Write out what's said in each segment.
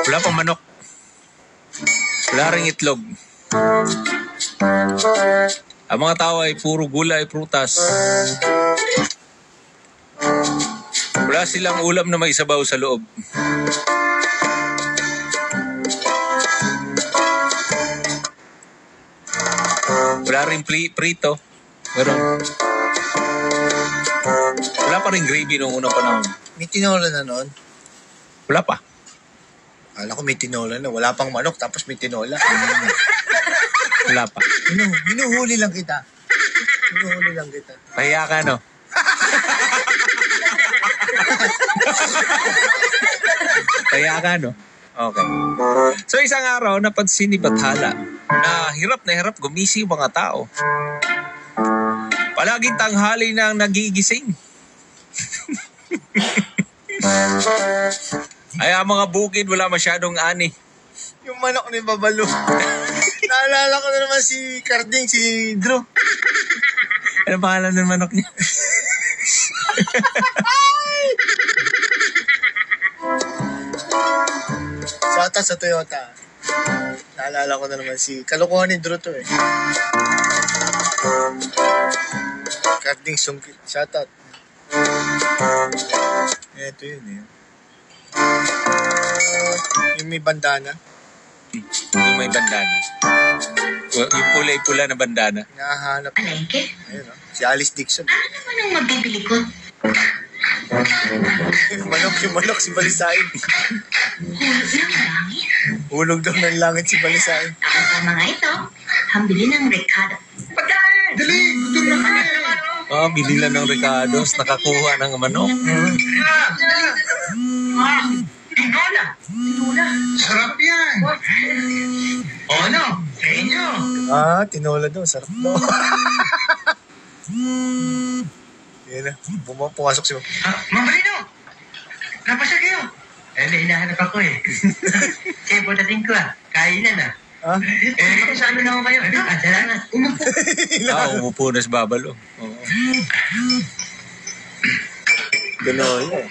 Wala pang manok. Wala ring itlog. Ang mga tao ay puro gulay, prutas. Wala silang ulam na may sabaw sa loob. Wala rin prito. Wala pa rin gravy noong unang panahon. May tinola na noon? Wala pa. Akala ko may tinola na. Wala pang manok tapos may tinola. Wala pa. Hinuhuli lang kita. Hinuhuli lang kita. Pahiya ka, no? Pahiya ka, no? Okay. So isang araw, napansin ni Bathala na hirap gumising mga tao. Palaging tanghali nang nagigising. Ay, ang mga bukid wala masyadong ani. Yung manok ni Babalo. Naalala ko na naman si Carding, si Drew. Ano pangalan ng manok niya? Shoutout sa Toyota. Naalala ko na naman si kalokohan ni Drew to eh. Carding Sungkit. Shoutout. Ito yun eh. Yung may bandana. Yung may bandana. Yung kulay-pula na bandana. Nahahanap. Alengke? Ayun o. Si Alice Dixon. Ano naman ang mabibili ko? Yung manok si Balisain. Hulog ng langit? Hulog daw ng langit si Balisain. Ang tama nga ito. Hambili ng Ricardo. Pagkaan! Dali! Gutom na kami! Binila ng Ricardo's, nakakuha ng manok. Tinola! Tinola! Sarap yan! O ano? Sa inyo? Tinola daw. Sarap daw. Yan na. Pumasok siya. Mamarino! Napasya kayo! Hinahanap ako eh. Kaya po dating ko kainan makisama na ako kayo. Salamat. Umupo. Umupo na si Babalo. Oo. Tinola.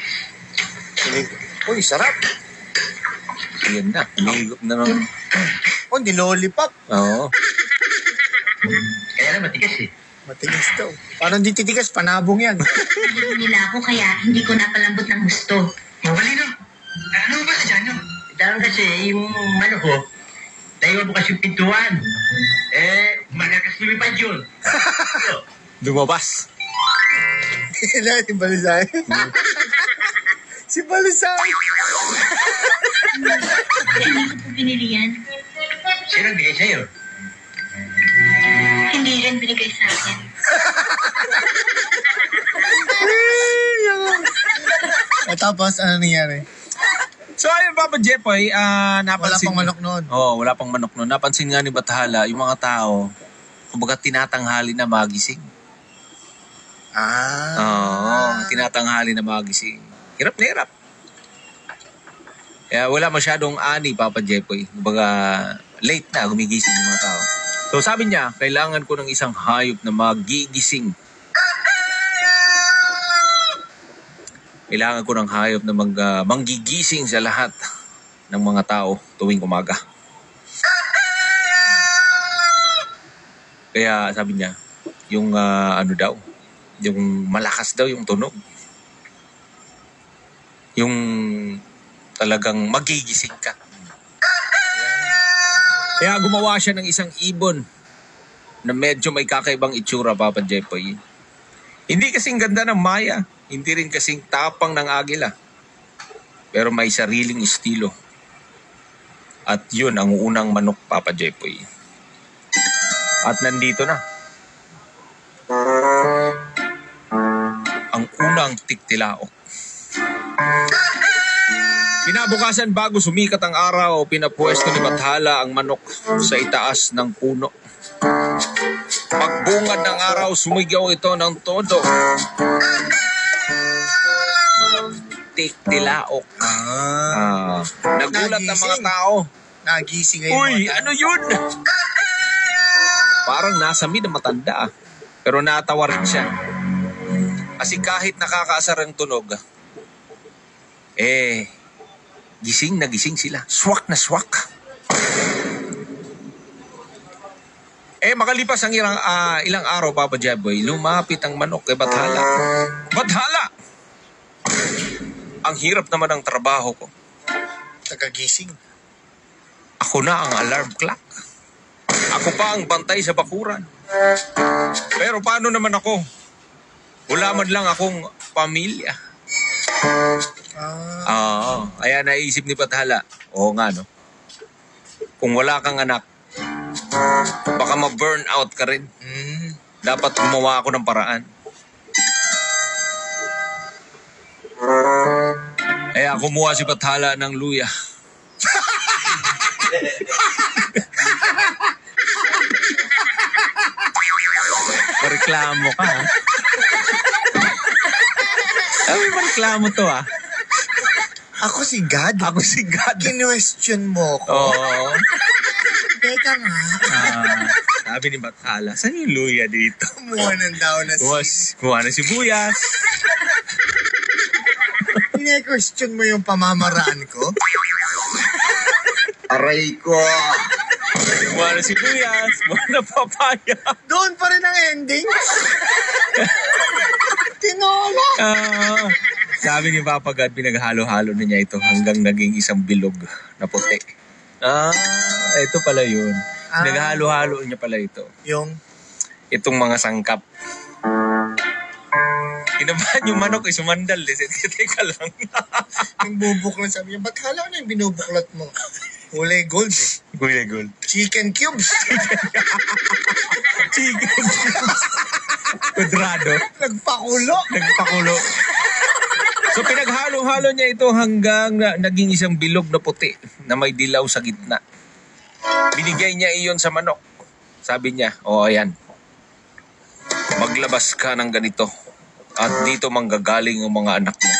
Uy, sarap. Yan na. Hinihigop na naman. Nilolipop. Oo. Kaya na matigas eh. Matigas daw. Parang di titigas, panabong yan. Hindi nila ako kaya hindi ko napalambot ng gusto. Mabalino! Ano ba sa dyan nyo? Dahil kasi yung manok ko, tayo bukas yung pintuan. Malakas lumipad yun. Lumabas. Si Balisay. Si Balisay. Hindi ko po binili yan. Sino bigay sa'yo? Hindi rin binigay sa akin. Tapos, ano nangyari? So ayun, Papa Jepoy, napansin... Wala pang manok noon. Wala pang manok noon. Napansin nga ni Bathala, yung mga tao, kumbaga tinatanghali na magising. Tinatanghali na magising. Hirap na hirap. Kaya wala masyadong ani, Papa Jepoy. Kumbaga, late na gumigising yung mga tao. So sabi niya, kailangan ko ng isang hayop na magigising. Kailangan ko ng hayop na manggigising sa lahat ng mga tao tuwing umaga. Kaya sabi niya, yung yung malakas daw yung tunog. Yung talagang magigising ka. Kaya gumawa siya ng isang ibon na medyo may kakaibang itsura, Papa Jepoy. Hindi kasing ganda ng Maya. Hindi rin kasing tapang ng agila. Pero may sariling estilo. At yun ang unang manok, Papa Jepoy. At nandito na. Ang unang tiktilaok. Kinabukasan bago sumikat ang araw, pinapwesto ni Bathala ang manok sa itaas ng puno. Pagbungad ng araw, sumigaw ito ng todo. Tiktilaok. Nagulat ang mga tao. Nagising ngayon. Uy, ano yun? Parang nasa mid na matanda. Pero natawa rin siya. Kasi kahit nakakaasar ang tunog, gising na gising sila. Swak na swak. Makalipas ang ilang araw, Papa Jeboy, lumapit ang manok kay Bathala. Bathala! Ang hirap naman ng trabaho ko. Tagagising. Ako na ang alarm clock. Ako pa ang bantay sa bakuran. Pero paano naman ako? Wala man lang akong pamilya. Kaya naisip ni Bathala, oo nga no, kung wala kang anak, baka ma-burn out ka rin. Dapat gumawa ako ng paraan. Kumuha si Bathala ng luya. Pareklamo ka, ha? Pareklamo to, ha? Ako si God. Ako si God. Kinwestiyon mo ko. Oo. Teka nga. Sabi ni Bathala, saan yung luya dito? Kumuha ng daw na Kuha na sibuyas. Kine-question mo yung pamamaraan ko? Aray ko. Kuha na sibuyas. Kuha na papaya. Doon pa rin ang ending. Tinola. Sabi ni Papa God, pinaghalo-halo na niya ito hanggang naging isang bilog na puti. Ito pala yun. Pinaghalo-halo niya pala ito. Itong mga sangkap. Kinabahan yung manok ay sumandal. Teka lang. Yung bubuklat, sabi niya, ba't hala na yung binubuklat mo? Kulay gold eh. Kulay gold. Chicken cubes. Chicken cubes. Kudrado. Nagpakulo. So pinaghalo-halo niya ito hanggang naging isang bilog na puti na may dilaw sa gitna. Binigay niya iyon sa manok. Sabi niya, ayan. Maglabas ka ng ganito. At dito manggagaling ang mga anak mo.